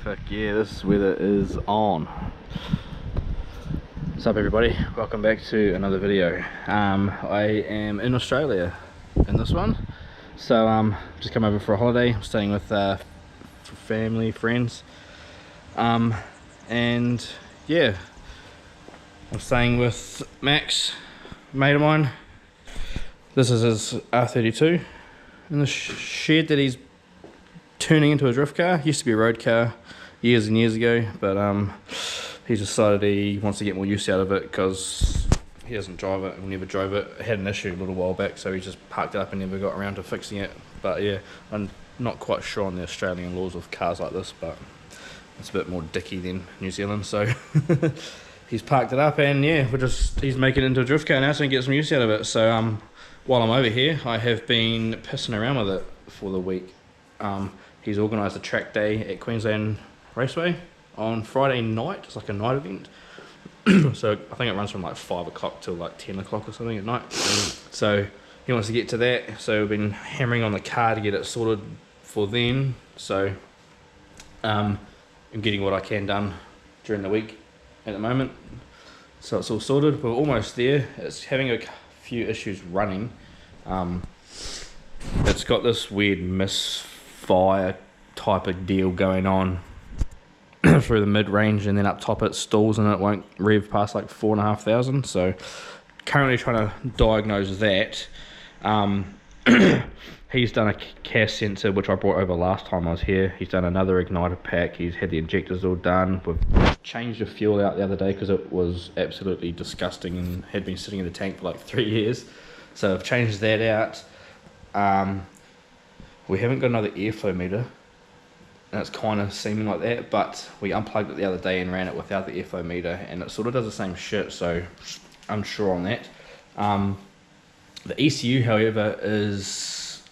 Fuck yeah, this weather is on. What's up everybody, welcome back to another video. I am in Australia in this one, so just come over for a holiday. I'm staying with family, friends, and yeah, I'm staying with Max, a mate of mine. This is his R32 in the shed that he's turning into a drift car. Used to be a road car years and years ago, but he's decided he wants to get more use out of it because he doesn't drive it and never drove it. It had an issue a little while back, so he just parked it up and never got around to fixing it. But yeah, I'm not quite sure on the Australian laws of cars like this, but it's a bit more dicky than New Zealand, so he's parked it up, and yeah, he's making it into a drift car now so he can get some use out of it. So while I'm over here, I have been pissing around with it for the week. He's organised a track day at Queensland Raceway on Friday night. It's like a night event. So I think it runs from like 5 o'clock till like 10 o'clock or something at night. So he wants to get to that. So we've been hammering on the car to get it sorted for then. So I'm getting what I can done during the week at the moment. So it's all sorted. We're almost there. It's having a few issues running. It's got this weird misfire type of deal going on through the mid-range, and then up top it stalls and it won't rev past like 4,500. So currently trying to diagnose that. He's done a CAS sensor which I brought over last time I was here. He's done another igniter pack. He's had the injectors all done. We've changed the fuel out the other day because it was absolutely disgusting and had been sitting in the tank for like 3 years. So I've changed that out. We haven't got another airflow meter, and it's kind of seeming like that, but we unplugged it the other day and ran it without the airflow meter, and it sort of does the same shit, so unsure on that. The ECU, however, is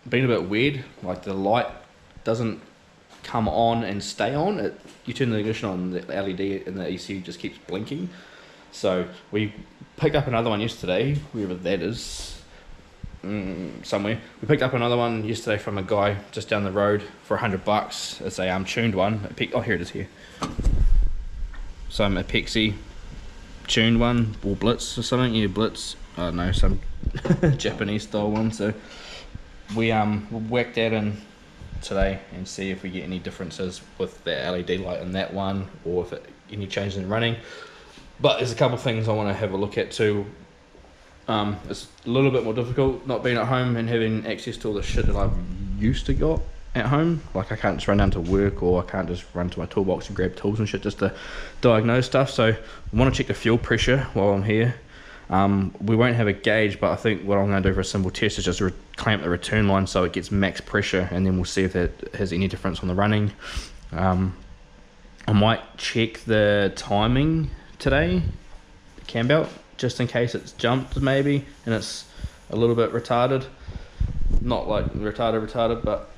being a bit weird. Like the light doesn't come on and stay on. You turn the ignition on, the LED in the ECU just keeps blinking. So we picked up another one yesterday, wherever that is. Somewhere. We picked up another one yesterday from a guy just down the road for $100. It's a tuned one. Oh, here it is here. Some Apexi tuned one, or Blitz or something. Yeah, Blitz. I don't know, some Japanese style one. So we'll whack that in today and see if we get any differences with the LED light in that one, or if any changes in running. But there's a couple of things I want to have a look at too. It's a little bit more difficult not being at home and having access to all the shit that I've used to got at home. Like I can't just run down to work, or I can't just run to my toolbox and grab tools and shit just to diagnose stuff. So I want to check the fuel pressure while I'm here. We won't have a gauge, but I think what I'm going to do for a simple test is just clamp the return line so it gets max pressure, and then we'll see if that has any difference on the running. I might check the timing today, the cam belt, just in case it's jumped maybe and it's a little bit retarded. Not like retarded, but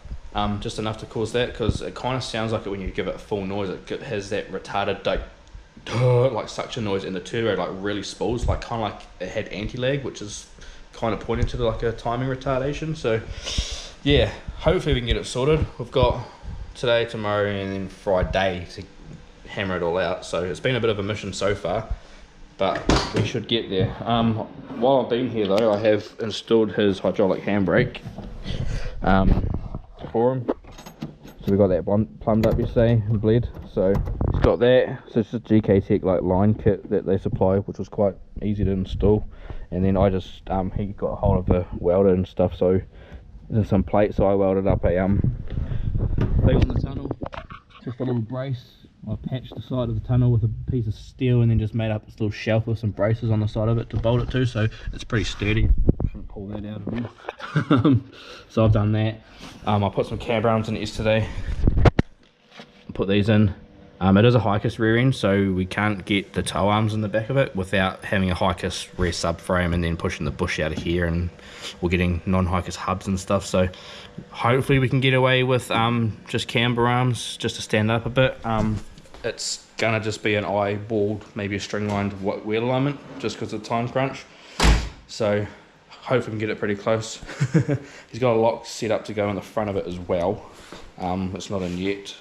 just enough to cause that, because it kind of sounds like it when you give it full noise. It has that retarded like suction noise, and the turbo like really spools, like kind of like it had anti-lag, which is kind of pointing to like a timing retardation. So yeah, hopefully we can get it sorted. We've got today, tomorrow, and then Friday to hammer it all out. So it's been a bit of a mission so far, but we should get there. While I've been here though, I have installed his hydraulic handbrake for him. So we got that plumbed up yesterday and bled. So he's got that. So it's just GK Tech like line kit that they supply, which was quite easy to install. And then I just he got a hold of a welder and stuff, so there's some plates. So I welded up a thing on the tunnel, just a little brace. I patched the side of the tunnel with a piece of steel, and then just made up this little shelf with some braces on the side of it to bolt it to, so it's pretty sturdy. I shouldn't pull that out of here. So I've done that. I put some cab arms in it yesterday. Put these in. It is a Hikers rear end, so we can't get the tow arms in the back of it without having a Hikers rear subframe and then pushing the bush out of here, and we're getting non-Hikers hubs and stuff. So hopefully we can get away with just camber arms just to stand up a bit. It's gonna just be an eyeballed, maybe a string lined wheel alignment, just because of the time crunch. So hopefully we can get it pretty close. He's got a lock set up to go in the front of it as well. It's not in yet.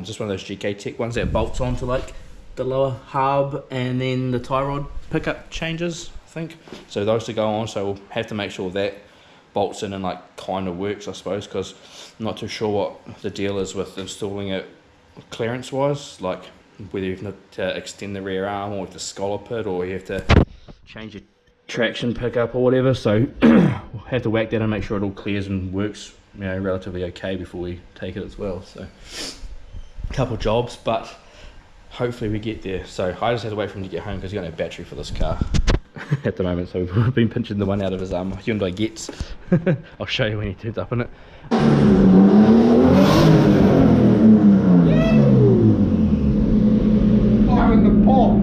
Just one of those GK Tech ones that bolts onto like the lower hub and then the tie rod pickup changes, I think. So those to go on, so we'll have to make sure that bolts in and like kind of works, I suppose, because I'm not too sure what the deal is with installing it clearance wise, like whether you have to extend the rear arm or to scallop it, or you have to change your traction pickup or whatever. So we'll have to whack that and make sure it all clears and works, you know, relatively okay before we take it as well. So a couple jobs, but hopefully we get there. So I just have to wait for him to get home because he's got no battery for this car at the moment. So we've been pinching the one out of his Hyundai Getz. I'll show you when he turns up in it. I'm in the pot.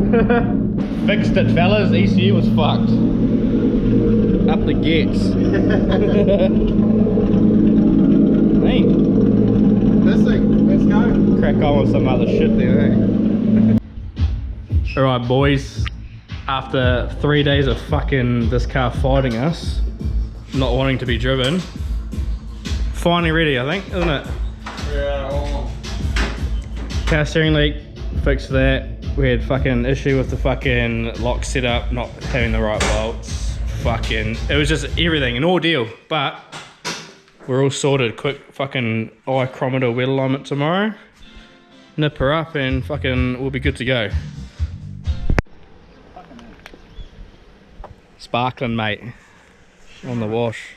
Fixed it, fellas. ECU was fucked. Up the Getz. Hey. This thing, let's go. Crack on with some other shit there, eh? Alright boys, after 3 days of fucking this car fighting us, not wanting to be driven, finally ready I think, isn't it? Yeah. Car steering leak, fixed that. We had fucking issue with the fucking lock setup, not having the right bolts. Fucking, it was just everything, an ordeal, but we're all sorted. Quick fucking eye chrometer wheel alignment tomorrow. Nip her up and fucking we'll be good to go. Sparkling, mate. On the wash.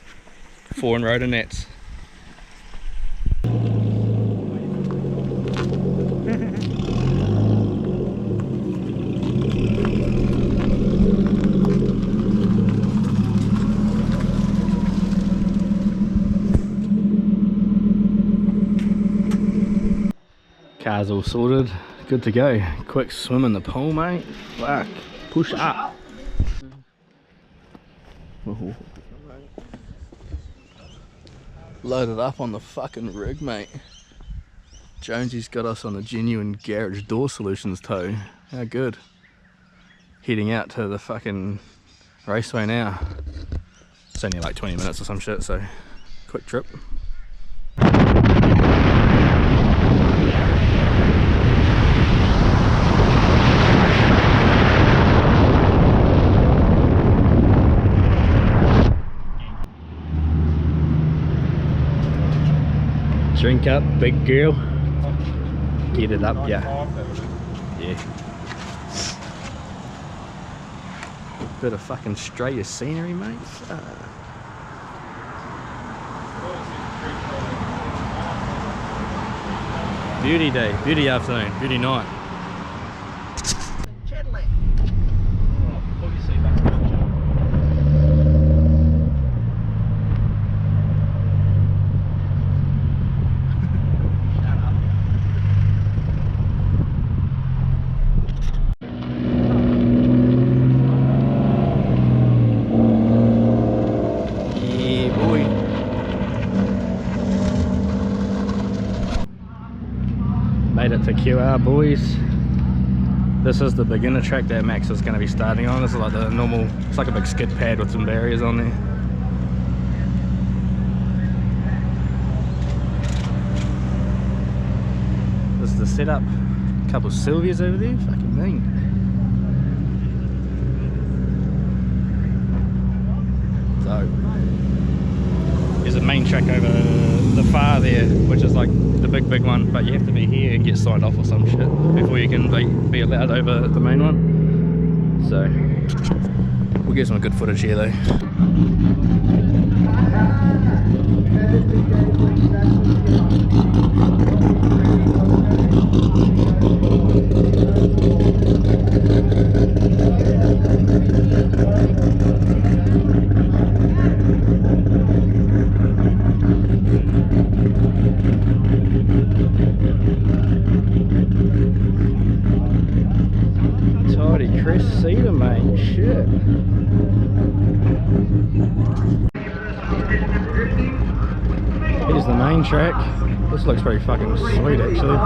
Foreign rotor nets. Car's all sorted, good to go. Quick swim in the pool, mate. Fuck, push up. Loaded up on the fucking rig, mate. Jonesy's got us on a genuine garage door solutions tow. How good. Heading out to the fucking raceway now. It's only like 20 minutes or some shit, so quick trip. Drink up, big girl. Get it up, yeah. Yeah. Bit of fucking Australia scenery, mate. Beauty day, beauty afternoon, beauty night. Made it to QR, boys. This is the beginner track that Max is going to be starting on. This is like the normal, it's like a big skid pad with some barriers on there. This is the setup. A couple of Sylvias over there, fucking mean. So, there's a main track over the far there, which is like the big one, but you have to be here and get signed off or some shit before you can be allowed over the main one. So we'll get some good footage here though. Tidy Cressida, mate, shit. Here's the main track. This looks pretty fucking sweet actually.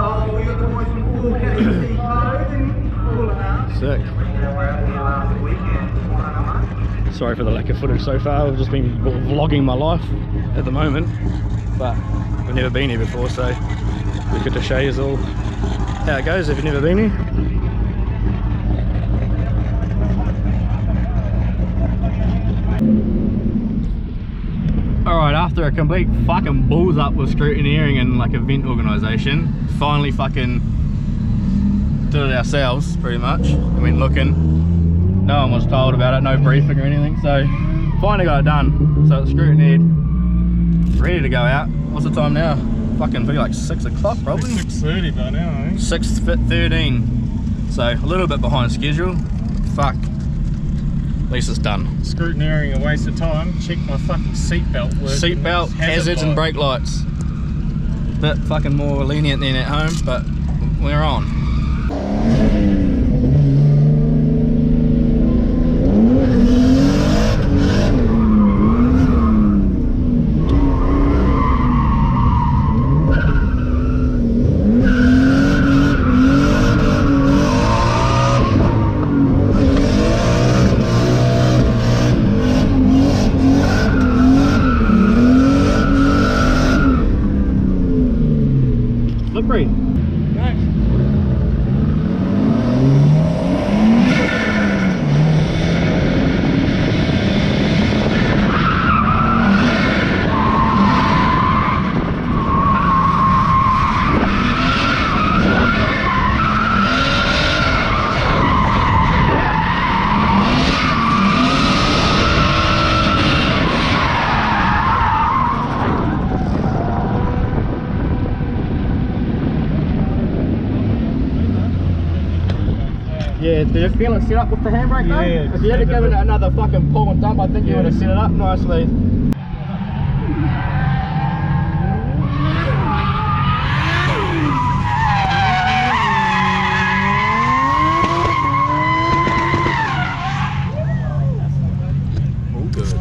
Sick. Sorry for the lack of footage so far. I've just been vlogging my life at the moment, but I've never been here before, so we get to show you all how it goes if you've never been here. Alright, after a complete fucking balls up with scrutineering and like event organisation, finally fucking did it ourselves pretty much. I went looking, no one was told about it, no briefing or anything, so finally got it done. So it's scrutineered, ready to go out. What's the time now? Fucking feel like 6 o'clock probably? 6:30 by now, eh? 6:13, so a little bit behind schedule. Fuck, at least it's done. Scrutineering a waste of time. Check my fucking seatbelt working. Seatbelt, hazards and brake lights. Bit fucking more lenient than at home, but we're on. Slippery. Yeah, did you feel it set up with the handbrake though? Yeah, If you had to give it another fucking pull and dump, I think you would have set it up nicely. All good.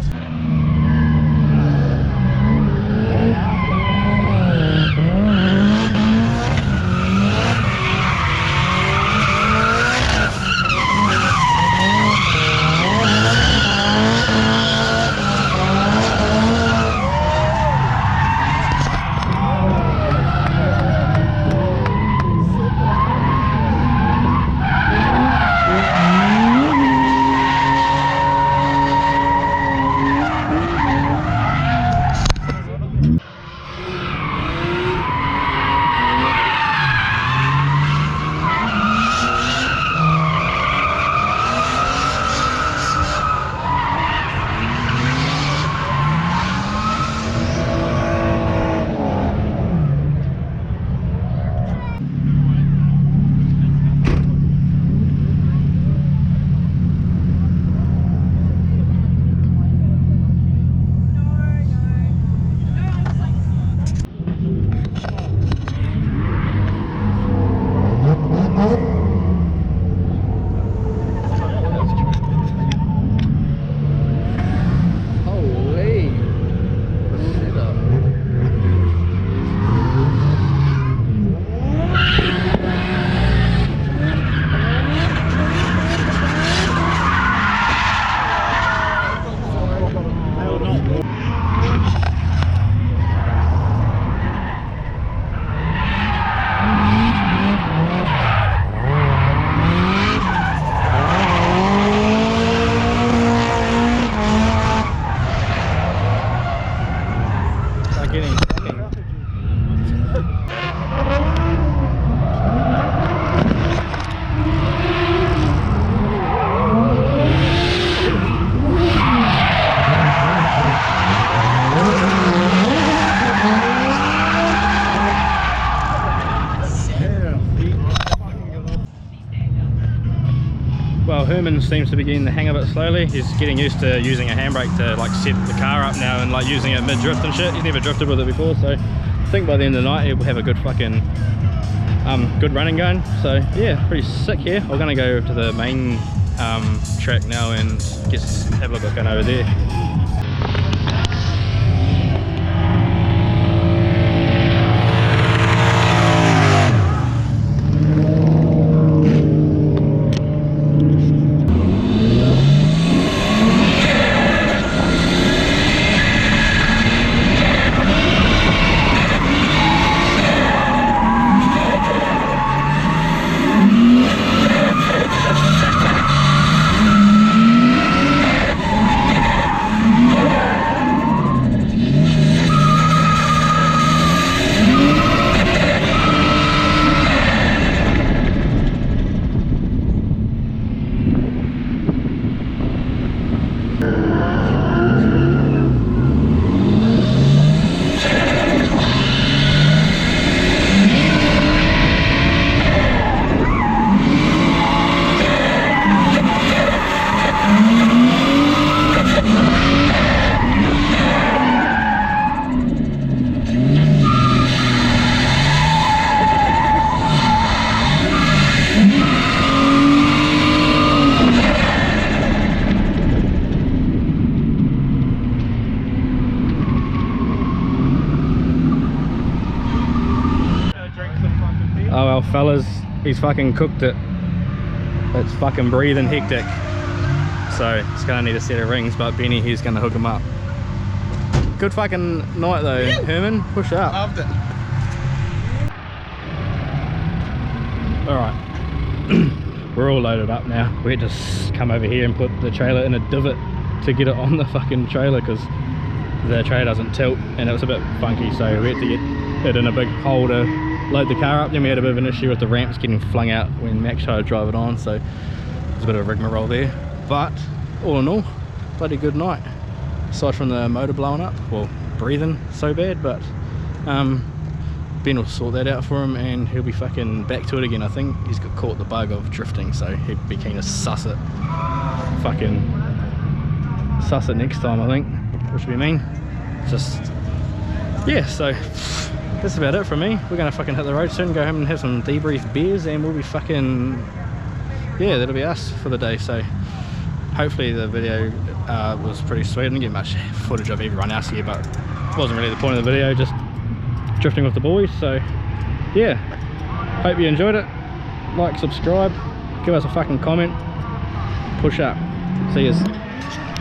Well, Herman seems to be getting the hang of it slowly. He's getting used to using a handbrake to like set the car up now and like using it mid-drift and shit. He's never drifted with it before, so I think by the end of the night he'll have a good fucking good running going. So yeah, pretty sick here. I'm gonna go to the main track now and just have a look what's going over there. Oh well, fellas, he's fucking cooked it. It's fucking breathing hectic. So it's gonna need a set of rings, but Benny, he's gonna hook him up. Good fucking night though, Herman. Push up. Loved it. Alright, we're all loaded up now. We had to come over here and put the trailer in a divot to get it on the fucking trailer because the trailer doesn't tilt and it was a bit funky, so we had to get it in a big hole to load the car up. Then we had a bit of an issue with the ramps getting flung out when Max tried to drive it on, so there's a bit of a rigmarole there. But all in all, bloody good night. Aside from the motor blowing up, well, breathing so bad, but Ben will sort that out for him and he'll be fucking back to it again. I think he's got caught the bug of drifting, so he'd be keen to suss it. Fucking suss it next time, I think, which would be mean. Just, yeah, so that's about it from me. We're gonna fucking hit the road soon, go home and have some debrief beers, and we'll be fucking, yeah, that'll be us for the day. So hopefully the video was pretty sweet. I didn't get much footage of everyone else here, but it wasn't really the point of the video, just drifting with the boys. So yeah, hope you enjoyed it. Like, subscribe, give us a fucking comment, push up. See yous.